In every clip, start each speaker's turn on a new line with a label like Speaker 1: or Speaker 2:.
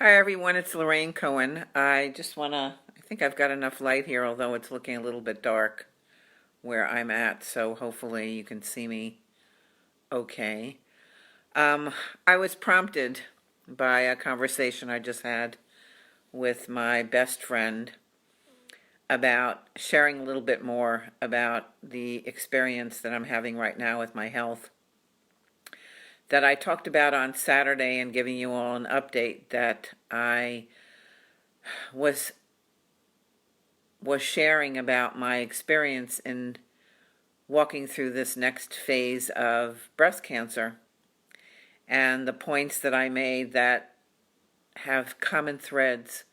Speaker 1: Hi everyone, it's Lorraine Cohen. I think I've got enough light here, although it's looking a little bit dark where I'm at, so hopefully you can see me okay. Um, I was prompted by a conversation I just had with my best friend about sharing a little bit more about the experience that I'm having right now with my health that I talked about on Saturday, and giving you all an update that I was sharing about my experience in walking through this next phase of breast cancer, and the points that I made that have common threads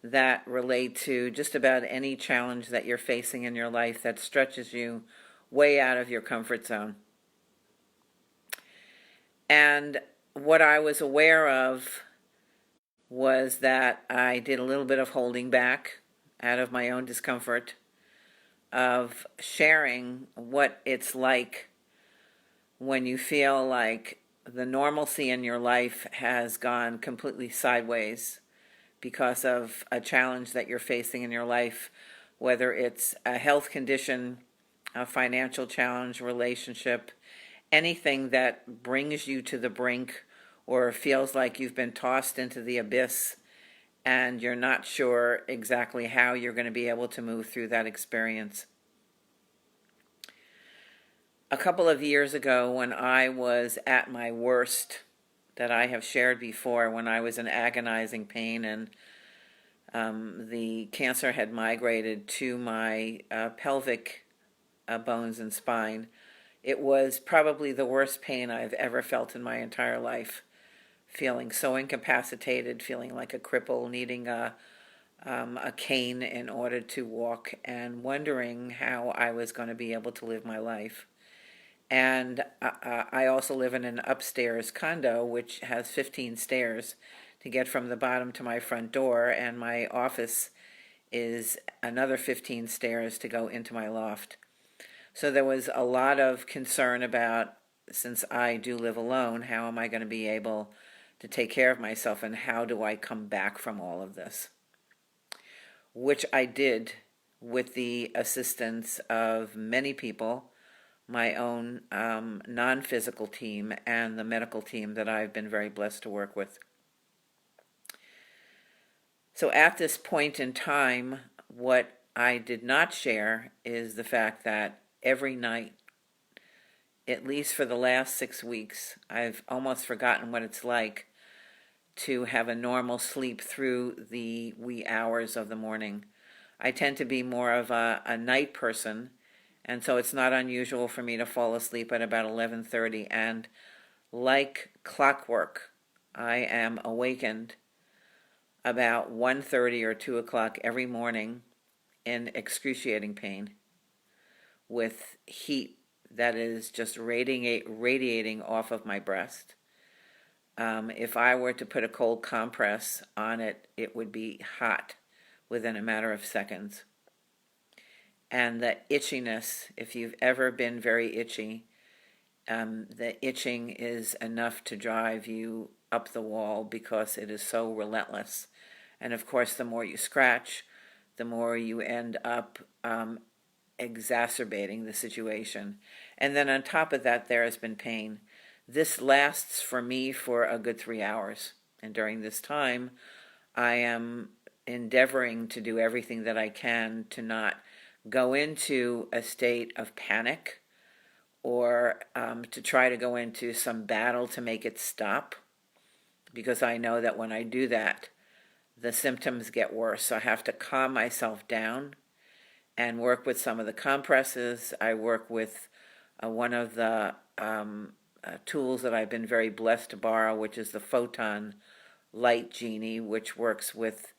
Speaker 1: that relate to just about any challenge that you're facing in your life that stretches you way out of your comfort zone. And what I was aware of was that I did a little bit of holding back out of my own discomfort of sharing what it's like when you feel like the normalcy in your life has gone completely sideways because of a challenge that you're facing in your life, whether it's a health condition, a financial challenge, relationship, anything that brings you to the brink or feels like you've been tossed into the abyss and you're not sure exactly how you're going to be able to move through that experience. A couple of years ago, when I was at my worst, that I have shared before, when I was in agonizing pain and the cancer had migrated to my pelvic bones and spine, it was probably the worst pain I've ever felt in my entire life. Feeling so incapacitated, feeling like a cripple, needing a cane in order to walk, and wondering how I was going to be able to live my life. And I also live in an upstairs condo, which has 15 stairs to get from the bottom to my front door, and my office is another 15 stairs to go into my loft. So there was a lot of concern about, since I do live alone, how am I going to be able to take care of myself, and how do I come back from all of this? Which I did with the assistance of many people, my own non-physical team and the medical team that I've been very blessed to work with. So at this point in time, what I did not share is the fact that every night, at least for the last 6 weeks, I've almost forgotten what it's like to have a normal sleep through the wee hours of the morning. I tend to be more of a night person, and so it's not unusual for me to fall asleep at about 11:30, and like clockwork, I am awakened about 1:30 or 2 o'clock every morning in excruciating pain, with heat that is just radiating off of my breast. If I were to put a cold compress on it, it would be hot within a matter of seconds. And the itchiness, if you've ever been very itchy, the itching is enough to drive you up the wall because it is so relentless. And of course, the more you scratch, the more you end up exacerbating the situation. And then on top of that, there has been pain. This lasts for me for a good 3 hours. And during this time, I am endeavoring to do everything that I can to not go into a state of panic, or to try to go into some battle to make it stop, because I know that when I do that, the symptoms get worse. So I have to calm myself down and work with some of the compresses. I work with one of the tools that I've been very blessed to borrow, which is the Photon Light Genie, which works with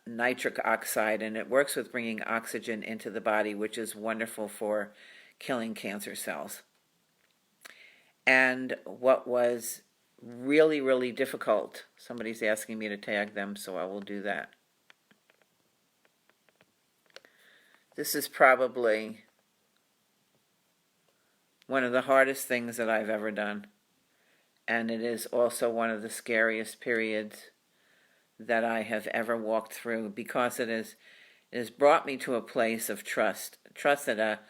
Speaker 1: nitric oxide, and it works with bringing oxygen into the body, which is wonderful for killing cancer cells. And what was really, really difficult, somebody's asking me to tag them, so I will do that. This is probably one of the hardest things that I've ever done. and it is also one of the scariest periods that I have ever walked through, because it has brought me to a place of trust at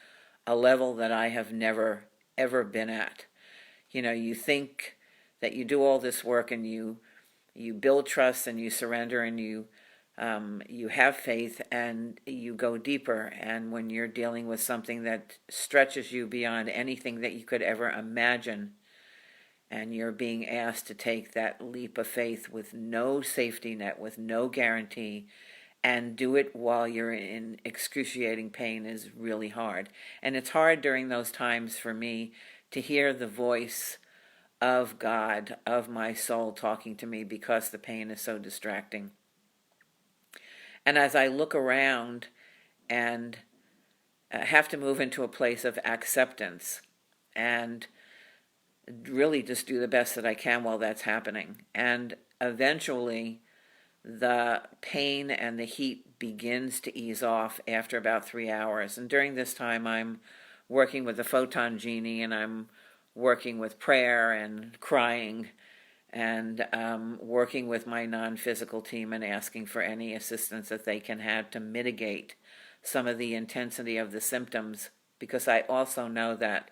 Speaker 1: a level that I have never, ever been at. You know, you think that you do all this work and you build trust and you surrender and you have faith and you go deeper. And when you're dealing with something that stretches you beyond anything that you could ever imagine, and you're being asked to take that leap of faith with no safety net, with no guarantee, and do it while you're in excruciating pain, is really hard. And it's hard during those times for me to hear the voice of God, of my soul talking to me, because the pain is so distracting. And as I look around and have to move into a place of acceptance and really just do the best that I can while that's happening, and eventually the pain and the heat begins to ease off after about 3 hours. And during this time I'm working with the Photon Genie, and I'm working with prayer and crying, and working with my non-physical team and asking for any assistance that they can have to mitigate some of the intensity of the symptoms, because I also know that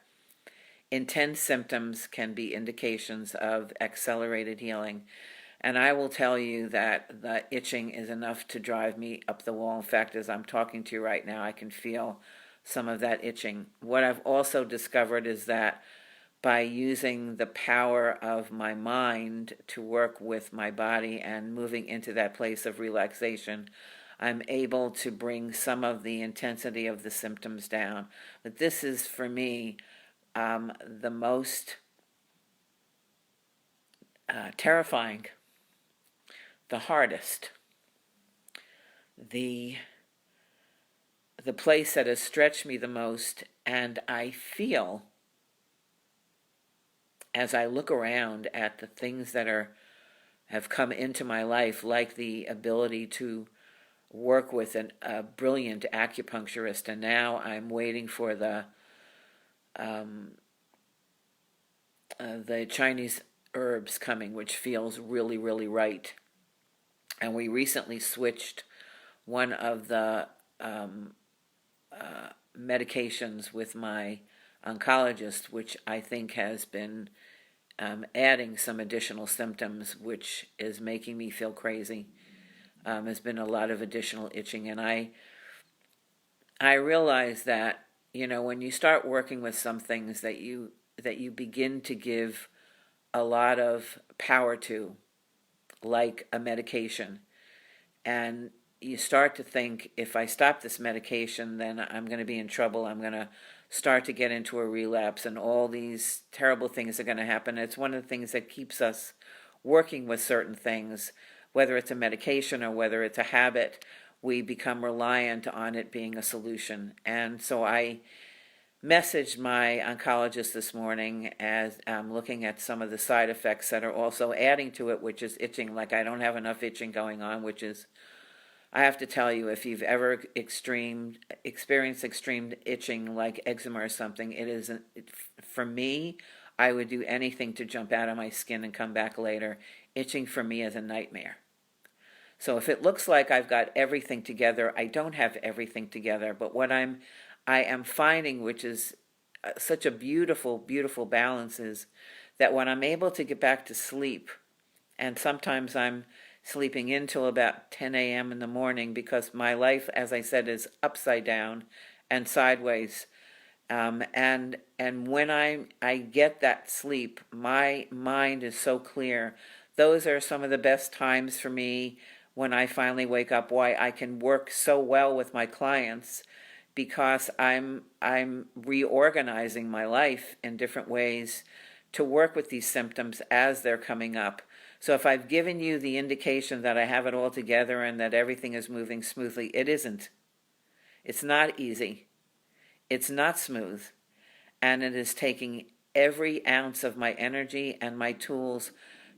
Speaker 1: intense symptoms can be indications of accelerated healing. And I will tell you that the itching is enough to drive me up the wall. In fact, as I'm talking to you right now, I can feel some of that itching. What I've also discovered is that by using the power of my mind to work with my body and moving into that place of relaxation, I'm able to bring some of the intensity of the symptoms down. But this is, for me, the most terrifying, the hardest, the place that has stretched me the most. And I feel, as I look around at the things that have come into my life, like the ability to work with a brilliant acupuncturist, and now I'm waiting for the Chinese herbs coming, which feels really, really right. And we recently switched one of the medications with my oncologist, which I think has been adding some additional symptoms, which is making me feel crazy. There's been a lot of additional itching, and I realize that, you know, when you start working with some things that you begin to give a lot of power to, like a medication, and you start to think, if I stop this medication, then I'm going to be in trouble. I'm going to start to get into a relapse, and all these terrible things are going to happen. It's one of the things that keeps us working with certain things, whether it's a medication or whether it's a habit. We become reliant on it being a solution. And so I messaged my oncologist this morning as I'm looking at some of the side effects that are also adding to it, which is itching. Like, I don't have enough itching going on, which is, I have to tell you, if you've ever experienced extreme itching like eczema or something, for me, I would do anything to jump out of my skin and come back later. Itching for me is a nightmare. So if it looks like I've got everything together, I don't have everything together. But what I am finding, which is such a beautiful, beautiful balance, is that when I'm able to get back to sleep, and sometimes I'm sleeping in till about 10 a.m. in the morning, because my life, as I said, is upside down and sideways. And when I get that sleep, my mind is so clear. Those are some of the best times for me, when I finally wake up, why I can work so well with my clients, because I'm reorganizing my life in different ways to work with these symptoms as they're coming up. So if I've given you the indication that I have it all together and that everything is moving smoothly, it isn't. It's not easy. It's not smooth. And it is taking every ounce of my energy and my tools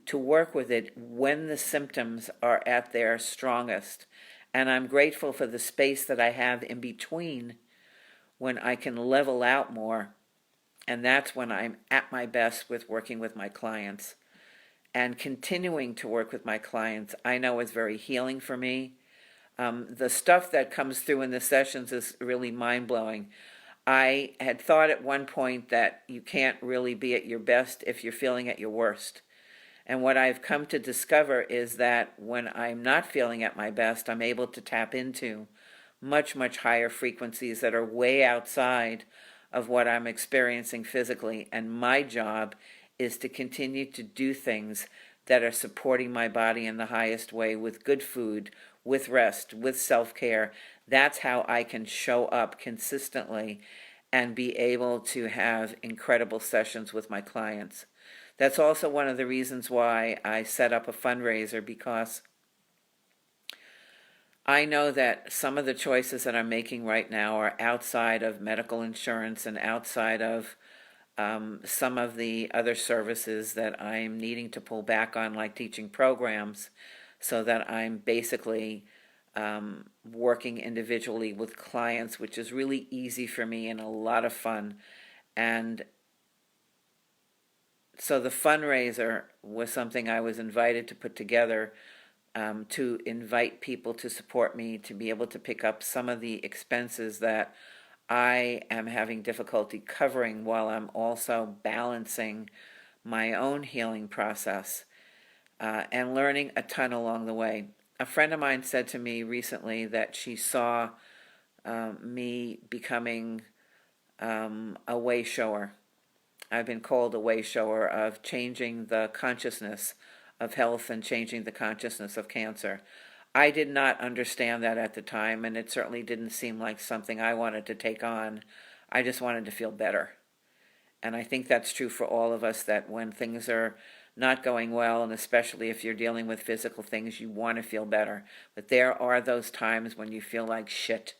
Speaker 1: to work with it when the symptoms are at their strongest. And I'm grateful for the space that I have in between, when I can level out more. And that's when I'm at my best with working with my clients. and continuing to work with my clients, I know is very healing for me. The stuff that comes through in the sessions is really mind-blowing. I had thought at one point that you can't really be at your best if you're feeling at your worst. And what I've come to discover is that when I'm not feeling at my best, I'm able to tap into much, much higher frequencies that are way outside of what I'm experiencing physically. And my job is to continue to do things that are supporting my body in the highest way with good food, with rest, with self-care. That's how I can show up consistently and be able to have incredible sessions with my clients. That's also one of the reasons why I set up a fundraiser, because I know that some of the choices that I'm making right now are outside of medical insurance and outside of some of the other services that I'm needing to pull back on, like teaching programs, so that I'm basically working individually with clients, which is really easy for me and a lot of fun. And so the fundraiser was something I was invited to put together, to invite people to support me, to be able to pick up some of the expenses that I am having difficulty covering, while I'm also balancing my own healing process and learning a ton along the way. A friend of mine said to me recently that she saw me becoming a way shower. I've been called a way shower of changing the consciousness of health and changing the consciousness of cancer. I did not understand that at the time, and it certainly didn't seem like something I wanted to take on. I just wanted to feel better. And I think that's true for all of us, that when things are not going well, and especially if you're dealing with physical things, you want to feel better. But there are those times when you feel like shit,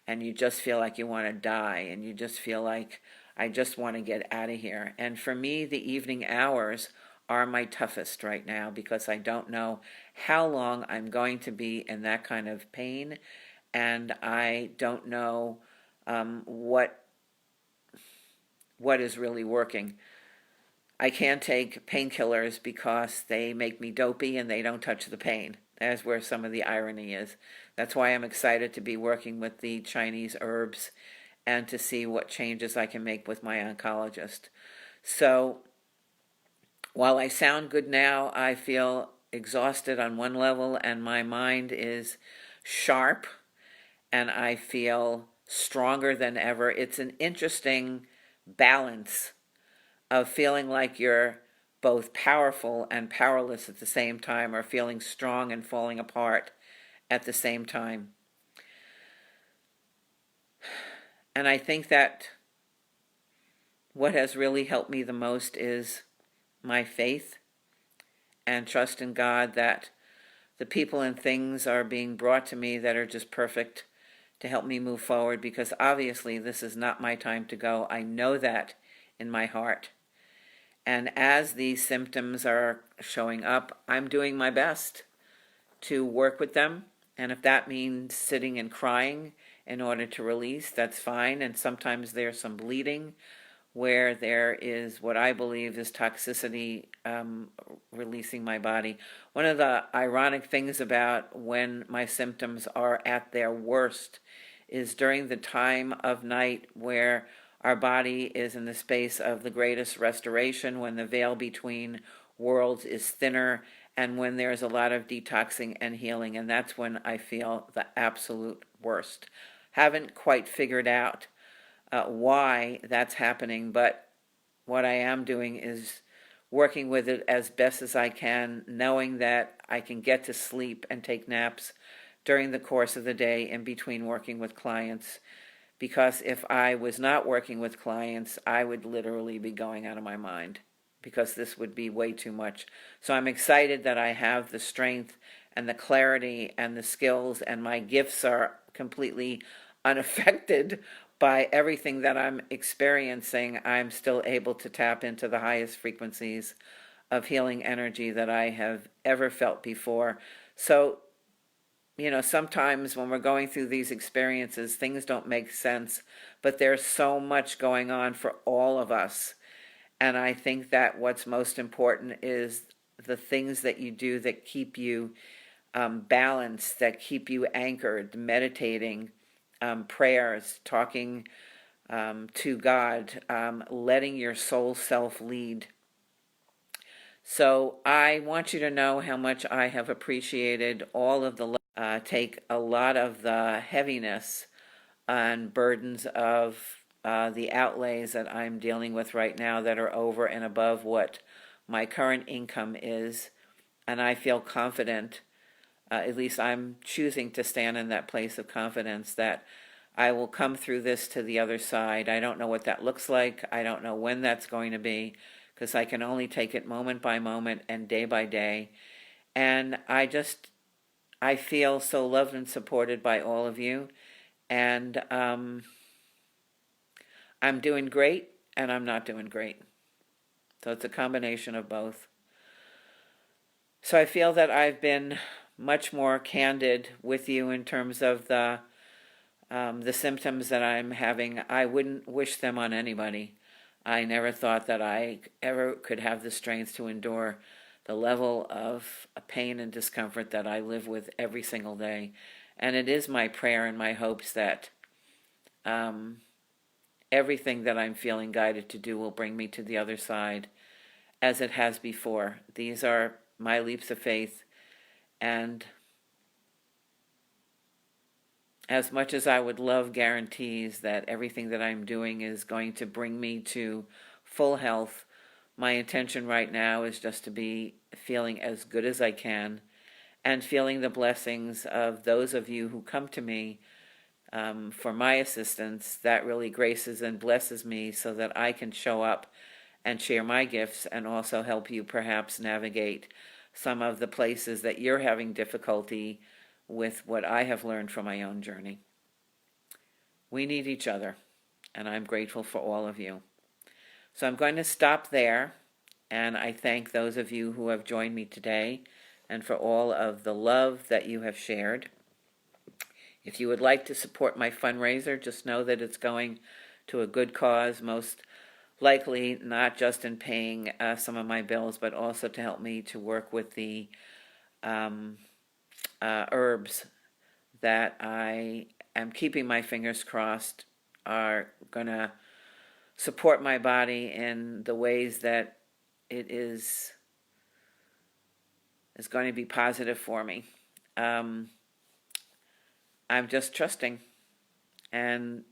Speaker 1: and you just feel like you want to die, and you just feel like, I just want to get out of here. And for me, the evening hours are my toughest right now, because I don't know how long I'm going to be in that kind of pain, and I don't know what is really working. I can't take painkillers because they make me dopey and they don't touch the pain. That's where some of the irony is. That's why I'm excited to be working with the Chinese herbs and to see what changes I can make with my oncologist. So while I sound good now, I feel exhausted on one level, and my mind is sharp, and I feel stronger than ever. It's an interesting balance of feeling like you're both powerful and powerless at the same time, or feeling strong and falling apart at the same time. And I think that what has really helped me the most is my faith and trust in God, that the people and things are being brought to me that are just perfect to help me move forward, because obviously this is not my time to go. I know that in my heart. And as these symptoms are showing up, I'm doing my best to work with them. And if that means sitting and crying in order to release, that's fine. And sometimes there's some bleeding where there is what I believe is toxicity releasing my body. One of the ironic things about when my symptoms are at their worst is during the time of night where our body is in the space of the greatest restoration, when the veil between worlds is thinner, and when there's a lot of detoxing and healing. And that's when I feel the absolute worst. Haven't quite figured out why that's happening, but what I am doing is working with it as best as I can, knowing that I can get to sleep and take naps during the course of the day in between working with clients. Because if I was not working with clients, I would literally be going out of my mind, because this would be way too much. So I'm excited that I have the strength and the clarity and the skills, and my gifts are completely unaffected by everything that I'm experiencing. I'm still able to tap into the highest frequencies of healing energy that I have ever felt before. So, you know, sometimes when we're going through these experiences, things don't make sense, but there's so much going on for all of us. And I think that what's most important is the things that you do that keep you balanced, that keep you anchored, meditating, prayers, talking to God, letting your soul self lead. So I want you to know how much I have appreciated all of the take a lot of the heaviness and burdens of the outlays that I'm dealing with right now that are over and above what my current income is. And I feel confident, at least I'm choosing to stand in that place of confidence that I will come through this to the other side. I don't know what that looks like. I don't know when that's going to be, because I can only take it moment by moment and day by day. And I feel so loved and supported by all of you. And I'm doing great, and I'm not doing great. So it's a combination of both. So I feel that I've been much more candid with you in terms of the symptoms that I'm having. I wouldn't wish them on anybody. I never thought that I ever could have the strength to endure the level of pain and discomfort that I live with every single day. And it is my prayer and my hopes that everything that I'm feeling guided to do will bring me to the other side, as it has before. These are my leaps of faith, and as much as I would love guarantees that everything that I'm doing is going to bring me to full health, my intention right now is just to be feeling as good as I can and feeling the blessings of those of you who come to me for my assistance. That really graces and blesses me so that I can show up and share my gifts and also help you perhaps navigate some of the places that you're having difficulty with what I have learned from my own journey. We need each other, and I'm grateful for all of you. So I'm going to stop there, and I thank those of you who have joined me today and for all of the love that you have shared. If you would like to support my fundraiser, just know that it's going to a good cause, most likely not just in paying some of my bills, but also to help me to work with the herbs that I am keeping my fingers crossed are going to support my body in the ways that it is going to be positive for me. I'm just trusting, and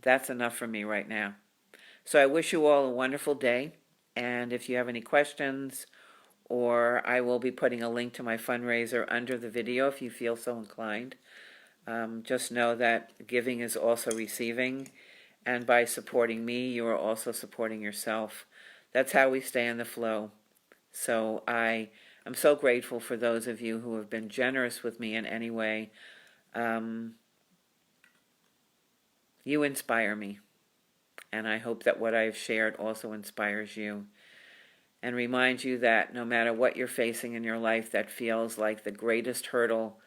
Speaker 1: that's enough for me right now. So I wish you all a wonderful day, and if you have any questions, or I will be putting a link to my fundraiser under the video if you feel so inclined. Just know that giving is also receiving, and by supporting me, you are also supporting yourself. That's how we stay in the flow. So I am so grateful for those of you who have been generous with me in any way. You inspire me, and I hope that what I've shared also inspires you, and remind you that no matter what you're facing in your life that feels like the greatest hurdle,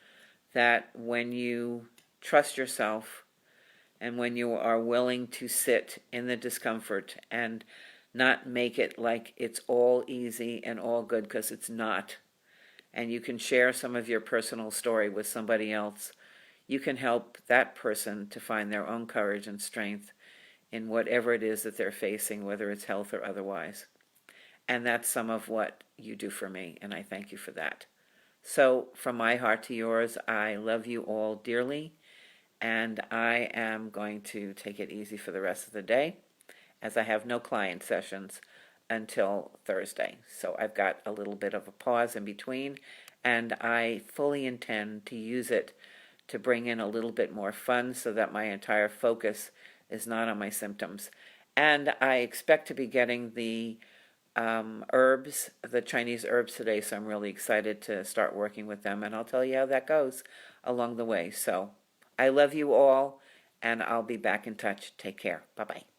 Speaker 1: that when you trust yourself and when you are willing to sit in the discomfort and not make it like it's all easy and all good, because it's not, and you can share some of your personal story with somebody else, you can help that person to find their own courage and strength in whatever it is that they're facing, whether it's health or otherwise. And that's some of what you do for me, and I thank you for that. So from my heart to yours, I love you all dearly, and I am going to take it easy for the rest of the day, as I have no client sessions until Thursday. So I've got a little bit of a pause in between, and I fully intend to use it to bring in a little bit more fun so that my entire focus is not on my symptoms. And I expect to be getting the herbs, the Chinese herbs today, so I'm really excited to start working with them, and I'll tell you how that goes along the way. So I love you all, and I'll be back in touch. Take care. Bye-bye.